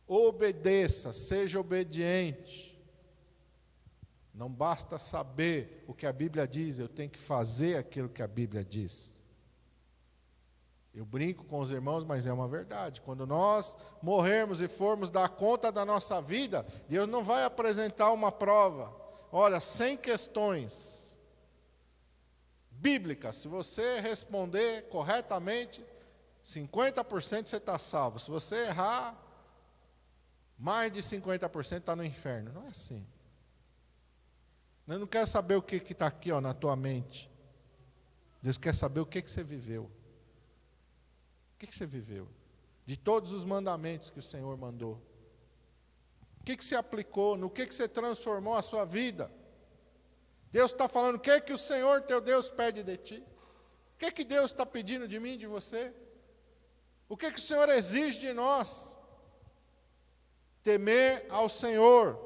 Obedeça, seja obediente. Não basta saber o que a Bíblia diz, eu tenho que fazer aquilo que a Bíblia diz. Eu brinco com os irmãos, mas é uma verdade. Quando nós morrermos e formos dar conta da nossa vida, Deus não vai apresentar uma prova. Olha, 100 questões bíblicas. Se você responder corretamente, 50% você está salvo. Se você errar, mais de 50% está no inferno. Não é assim. Eu não quero saber o que está aqui na tua mente. Deus quer saber o que você viveu. O que você viveu? De todos os mandamentos que o Senhor mandou. O que você aplicou? No que você transformou a sua vida? Deus está falando, o que é que o Senhor teu Deus pede de ti? O que é que Deus está pedindo de mim, de você? O que é que o Senhor exige de nós? Temer ao Senhor.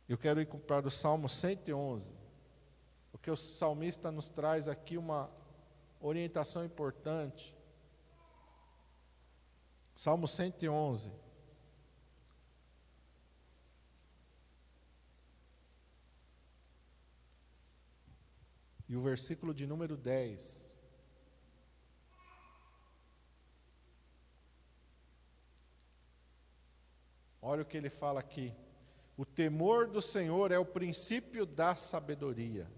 Eu quero ir para o Salmo 111, porque o salmista nos traz aqui uma orientação importante. Salmo 111. E o versículo de número 10. Olha o que ele fala aqui. O temor do Senhor é o princípio da sabedoria.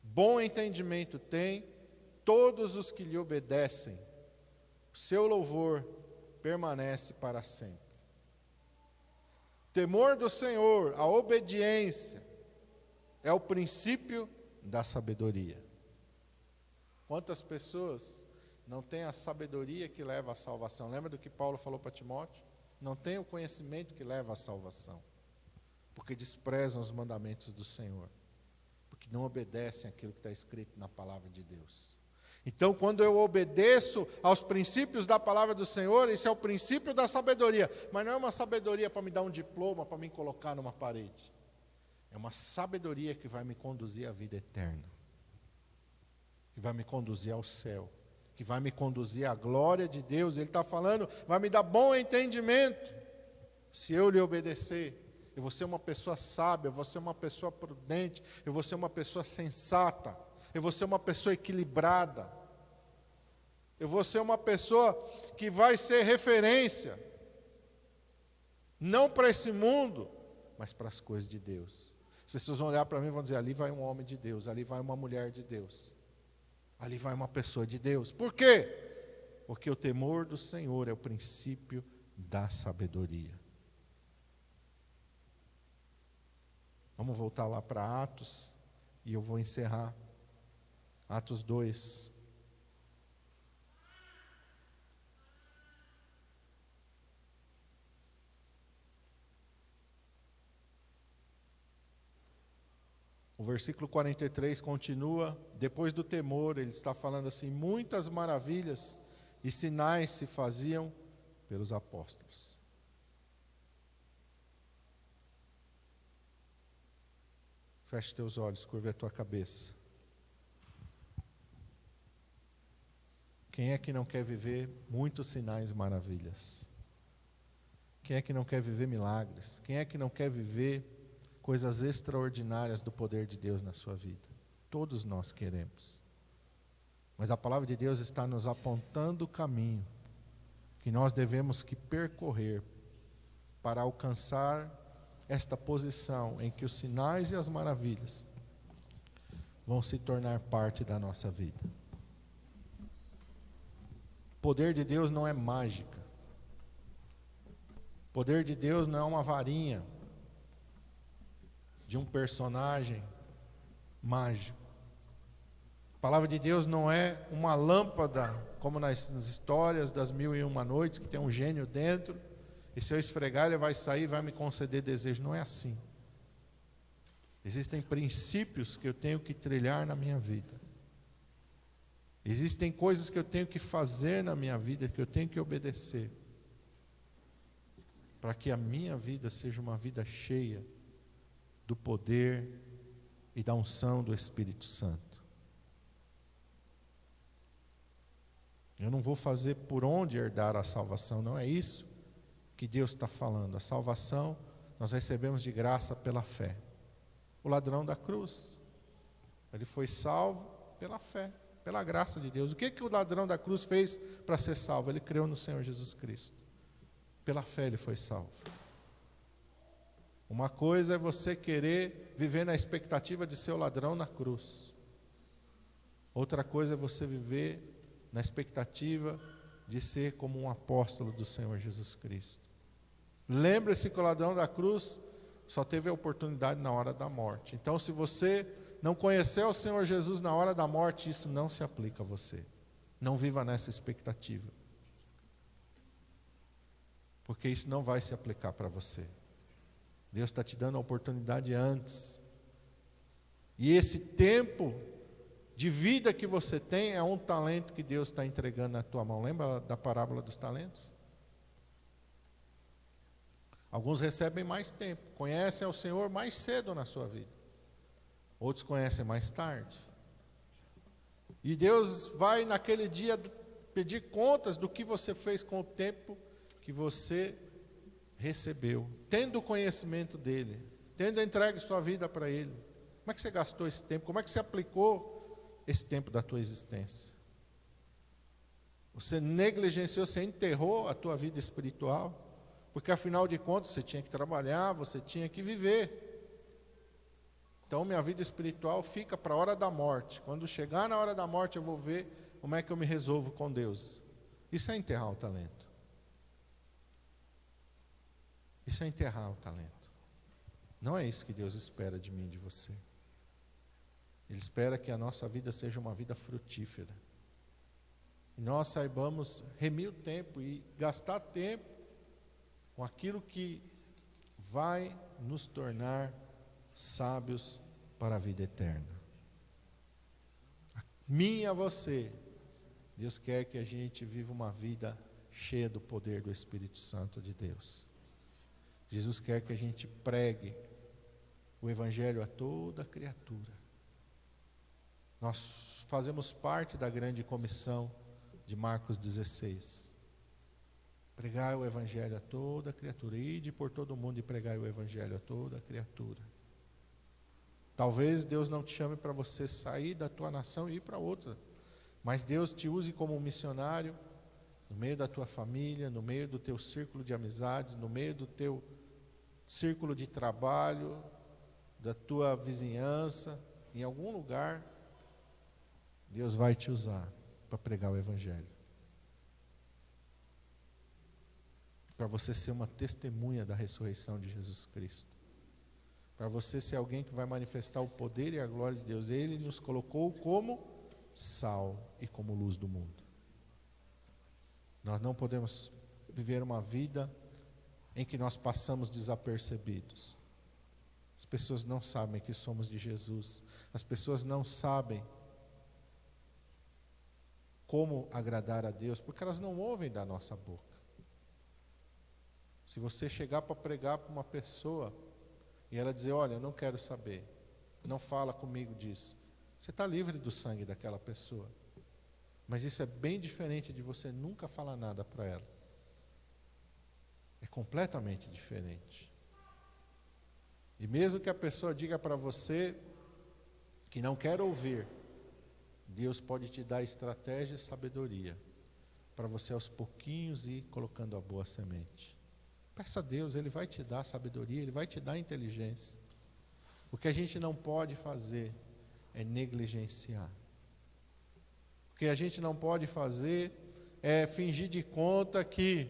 Bom entendimento tem todos os que lhe obedecem. O seu louvor permanece para sempre. O temor do Senhor, a obediência, é o princípio da sabedoria. Quantas pessoas não têm a sabedoria que leva à salvação? Lembra do que Paulo falou para Timóteo? Não tem o conhecimento que leva à salvação, porque desprezam os mandamentos do Senhor, porque não obedecem aquilo que está escrito na palavra de Deus. Então, quando eu obedeço aos princípios da palavra do Senhor, esse é o princípio da sabedoria, mas não é uma sabedoria para me dar um diploma, para me colocar numa parede. É uma sabedoria que vai me conduzir à vida eterna, que vai me conduzir ao céu, que vai me conduzir à glória de Deus. Ele está falando, vai me dar bom entendimento, se eu lhe obedecer. Eu vou ser uma pessoa sábia, eu vou ser uma pessoa prudente, eu vou ser uma pessoa sensata, eu vou ser uma pessoa equilibrada, eu vou ser uma pessoa que vai ser referência, não para esse mundo, mas para as coisas de Deus. As pessoas vão olhar para mim e vão dizer, ali vai um homem de Deus, ali vai uma mulher de Deus, ali vai uma pessoa de Deus. Por quê? Porque o temor do Senhor é o princípio da sabedoria. Vamos voltar lá para Atos, e eu vou encerrar. Atos 2. O versículo 43 continua, depois do temor, ele está falando assim, muitas maravilhas e sinais se faziam pelos apóstolos. Feche teus olhos, curva a tua cabeça. Quem é que não quer viver muitos sinais e maravilhas? Quem é que não quer viver milagres? Quem é que não quer viver coisas extraordinárias do poder de Deus na sua vida? Todos nós queremos. Mas a palavra de Deus está nos apontando o caminho que nós devemos que percorrer para alcançar esta posição em que os sinais e as maravilhas vão se tornar parte da nossa vida. O poder de Deus não é mágica. O poder de Deus não é uma varinha de um personagem mágico. A palavra de Deus não é uma lâmpada, como nas histórias das 1001 noites, que tem um gênio dentro, e se eu esfregar ele vai sair e vai me conceder desejo. Não é assim. Existem princípios que eu tenho que trilhar na minha vida. Existem coisas que eu tenho que fazer na minha vida, que eu tenho que obedecer, para que a minha vida seja uma vida cheia do poder e da unção do Espírito Santo. Eu não vou fazer por onde herdar a salvação, não é isso que Deus está falando. A salvação nós recebemos de graça pela fé. O ladrão da cruz, ele foi salvo pela fé, pela graça de Deus. O que o ladrão da cruz fez para ser salvo? Ele creu no Senhor Jesus Cristo. Pela fé ele foi salvo. Uma coisa é você querer viver na expectativa de ser o ladrão na cruz. Outra coisa é você viver na expectativa de ser como um apóstolo do Senhor Jesus Cristo. Lembre-se que o ladrão da cruz só teve a oportunidade na hora da morte. Então, se você não conheceu o Senhor Jesus na hora da morte, isso não se aplica a você. Não viva nessa expectativa. porque isso não vai se aplicar para você. Deus está te dando a oportunidade antes. E esse tempo de vida que você tem é um talento que Deus está entregando na tua mão. Lembra da parábola dos talentos? Alguns recebem mais tempo, conhecem o Senhor mais cedo na sua vida. Outros conhecem mais tarde. E Deus vai naquele dia pedir contas do que você fez com o tempo que você recebeu, tendo o conhecimento dele, tendo entregue sua vida para ele. Como é que você gastou esse tempo? Como é que você aplicou esse tempo da tua existência? Você negligenciou, você enterrou a tua vida espiritual, porque afinal de contas você tinha que trabalhar, você tinha que viver. Então minha vida espiritual fica para a hora da morte. Quando chegar na hora da morte eu vou ver como é que eu me resolvo com Deus. Isso é enterrar o talento. Isso é enterrar o talento. Não é isso que Deus espera de mim e de você. Ele espera que a nossa vida seja uma vida frutífera. E nós saibamos remir o tempo e gastar tempo com aquilo que vai nos tornar sábios para a vida eterna. A mim e a você, Deus quer que a gente viva uma vida cheia do poder do Espírito Santo de Deus. Jesus quer que a gente pregue o Evangelho a toda criatura. Nós fazemos parte da grande comissão de Marcos 16. Pregai o Evangelho a toda criatura. Ide por todo o mundo e pregai o Evangelho a toda criatura. Talvez Deus não te chame para você sair da tua nação e ir para outra. Mas Deus te use como um missionário no meio da tua família, no meio do teu círculo de amizades, no meio do teu círculo de trabalho, da tua vizinhança, em algum lugar, Deus vai te usar para pregar o Evangelho. Para você ser uma testemunha da ressurreição de Jesus Cristo. Para você ser alguém que vai manifestar o poder e a glória de Deus. Ele nos colocou como sal e como luz do mundo. Nós não podemos viver uma vida em que nós passamos desapercebidos. As pessoas não sabem que somos de Jesus. As pessoas não sabem como agradar a Deus, porque elas não ouvem da nossa boca. Se você chegar para pregar para uma pessoa e ela dizer, olha, eu não quero saber, não fala comigo disso, você está livre do sangue daquela pessoa. Mas isso é bem diferente de você nunca falar nada para ela. É completamente diferente. E mesmo que a pessoa diga para você que não quer ouvir, Deus pode te dar estratégia e sabedoria para você aos pouquinhos ir colocando a boa semente. Peça a Deus, Ele vai te dar sabedoria, Ele vai te dar inteligência. O que a gente não pode fazer é negligenciar. O que a gente não pode fazer é fingir de conta que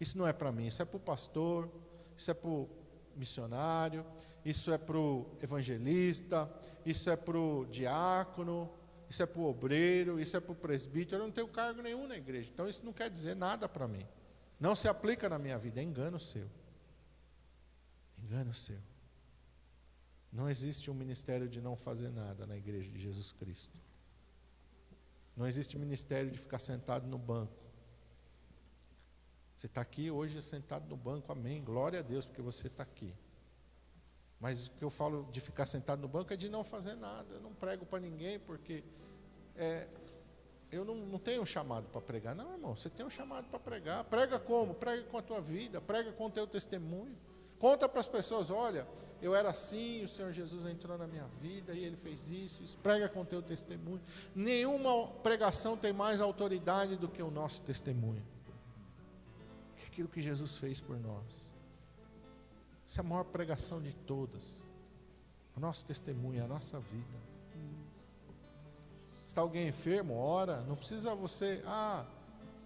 isso não é para mim, isso é para o pastor, isso é para o missionário, isso é para o evangelista, isso é para o diácono, isso é para o obreiro, isso é para o presbítero. Eu não tenho cargo nenhum na igreja, então isso não quer dizer nada para mim. Não se aplica na minha vida, é engano seu. Engano seu. Não existe um ministério de não fazer nada na igreja de Jesus Cristo. Não existe ministério de ficar sentado no banco. Você está aqui hoje sentado no banco, amém, glória a Deus, porque você está aqui. Mas o que eu falo de ficar sentado no banco é de não fazer nada. Eu não prego para ninguém, porque eu não tenho um chamado para pregar. Não, irmão, você tem um chamado para pregar. Prega como? Prega com a tua vida, prega com o teu testemunho. Conta para as pessoas, olha, eu era assim, o Senhor Jesus entrou na minha vida e Ele fez isso. Prega com o teu testemunho. Nenhuma pregação tem mais autoridade do que o nosso testemunho. Aquilo que Jesus fez por nós. Essa é a maior pregação de todas. O nosso testemunho, a nossa vida. Se está alguém enfermo, ora. Não precisa você,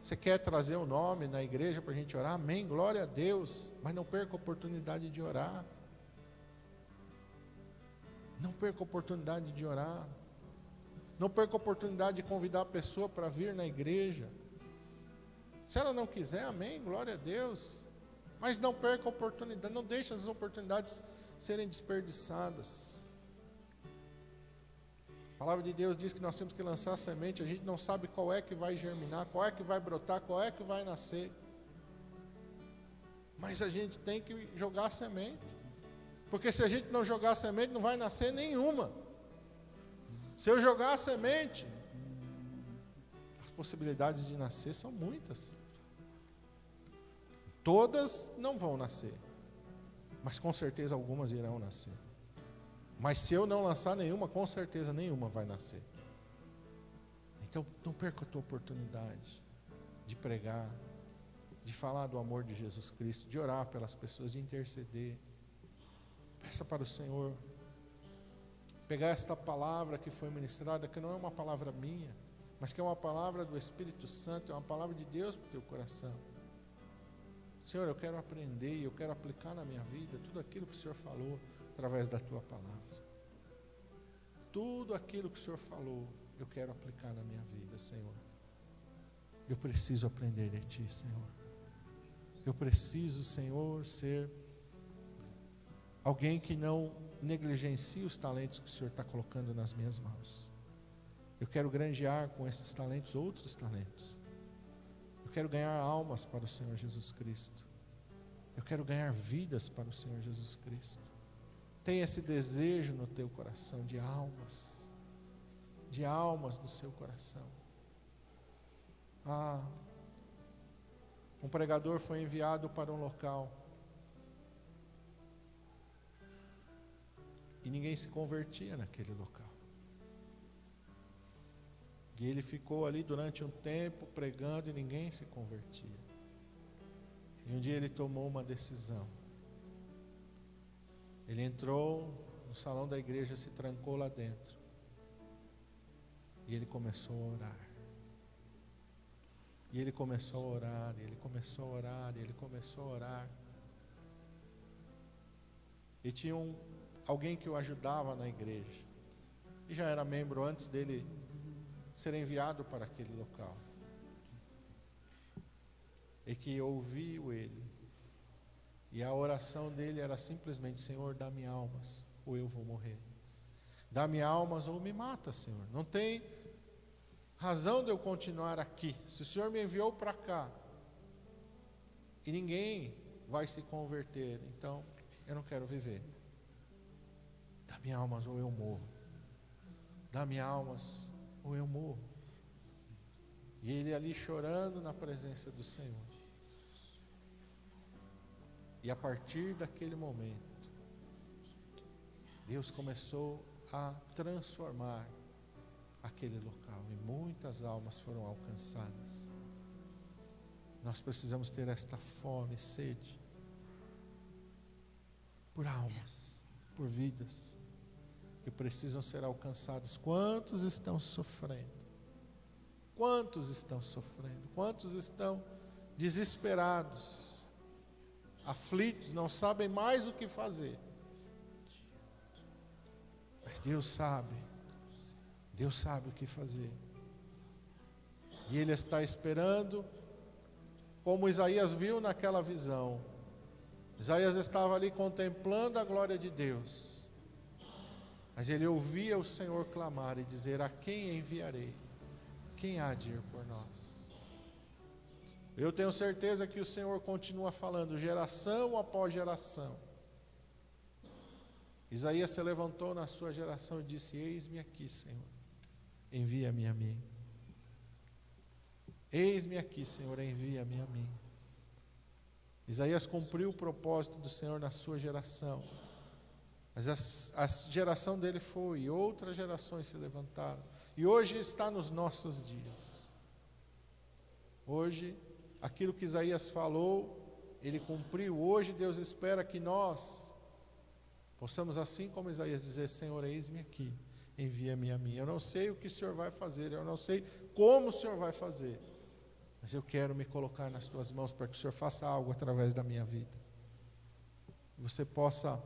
você quer trazer o nome na igreja para a gente orar? Amém, glória a Deus. Mas não perca a oportunidade de orar. Não perca a oportunidade de orar. Não perca a oportunidade de convidar a pessoa para vir na igreja. Se ela não quiser, amém, glória a Deus. Mas não perca a oportunidade, não deixe as oportunidades serem desperdiçadas. A palavra de Deus diz que nós temos que lançar a semente, a gente não sabe qual é que vai germinar, qual é que vai brotar, qual é que vai nascer. Mas a gente tem que jogar a semente. Porque se a gente não jogar a semente, não vai nascer nenhuma. Se eu jogar a semente, as possibilidades de nascer são muitas. Todas não vão nascer, mas com certeza algumas irão nascer. Mas se eu não lançar nenhuma, com certeza nenhuma vai nascer. Então não perca a tua oportunidade de pregar, de falar do amor de Jesus Cristo, de orar pelas pessoas, de interceder. Peça para o Senhor pegar esta palavra que foi ministrada, que não é uma palavra minha, mas que é uma palavra do Espírito Santo, é uma palavra de Deus para o teu coração. Senhor, eu quero aprender e eu quero aplicar na minha vida tudo aquilo que o Senhor falou através da tua palavra. Tudo aquilo que o Senhor falou, eu quero aplicar na minha vida, Senhor. Eu preciso aprender de Ti, Senhor. Eu preciso, Senhor, ser alguém que não negligencie os talentos que o Senhor está colocando nas minhas mãos. Eu quero granjear com esses talentos outros talentos. Eu quero ganhar almas para o Senhor Jesus Cristo. Eu quero ganhar vidas para o Senhor Jesus Cristo. Tenha esse desejo no teu coração de almas no seu coração. Um pregador foi enviado para um local e ninguém se convertia naquele local. E ele ficou ali durante um tempo pregando e ninguém se convertia. E um dia ele tomou uma decisão. Ele entrou no salão da igreja, se trancou lá dentro. E ele começou a orar. E ele começou a orar, e ele começou a orar, e ele começou a orar. E tinha alguém que o ajudava na igreja. E já era membro antes dele ser enviado para aquele local. E que ouviu ele. E a oração dele era simplesmente: Senhor, dá-me almas, ou eu vou morrer. Dá-me almas ou me mata, Senhor. Não tem razão de eu continuar aqui. Se o Senhor me enviou para cá e ninguém vai se converter, então eu não quero viver. Dá-me almas ou eu morro. Dá-me almas ou eu morro. E ele ali chorando na presença do Senhor. E a partir daquele momento, Deus começou a transformar aquele local e muitas almas foram alcançadas. Nós precisamos ter esta fome e sede por almas, por vidas que precisam ser alcançadas. Quantos estão sofrendo? Quantos estão sofrendo? Quantos estão desesperados, aflitos, não sabem mais o que fazer? Mas Deus sabe o que fazer. E Ele está esperando, como Isaías viu naquela visão. Isaías estava ali contemplando a glória de Deus, mas ele ouvia o Senhor clamar e dizer: a quem enviarei? Quem há de ir por nós? Eu tenho certeza que o Senhor continua falando, geração após geração. Isaías se levantou na sua geração e disse: eis-me aqui, Senhor, envia-me a mim. Eis-me aqui, Senhor, envia-me a mim. Isaías cumpriu o propósito do Senhor na sua geração. Mas a geração dele foi, e outras gerações se levantaram. E hoje está nos nossos dias. Hoje, aquilo que Isaías falou, ele cumpriu. Hoje Deus espera que nós possamos, assim como Isaías, dizer: Senhor, eis-me aqui, envia-me a mim. Eu não sei o que o Senhor vai fazer, eu não sei como o Senhor vai fazer, mas eu quero me colocar nas tuas mãos para que o Senhor faça algo através da minha vida. Você possa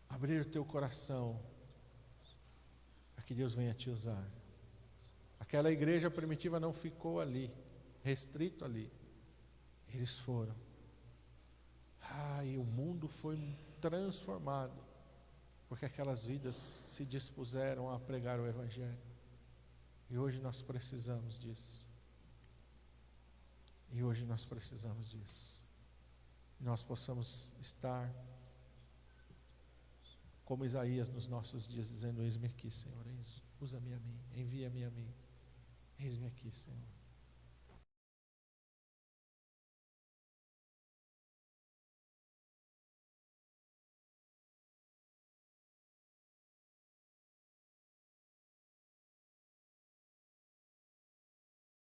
abrir o teu coração para que Deus venha te usar. Aquela igreja primitiva não ficou ali, restrito ali. Eles foram. E o mundo foi transformado, porque aquelas vidas se dispuseram a pregar o Evangelho. E hoje nós precisamos disso. E hoje nós precisamos disso. Nós possamos estar como Isaías nos nossos dias, dizendo: eis-me aqui, Senhor, usa-me a mim, envia-me a mim, eis-me aqui, Senhor.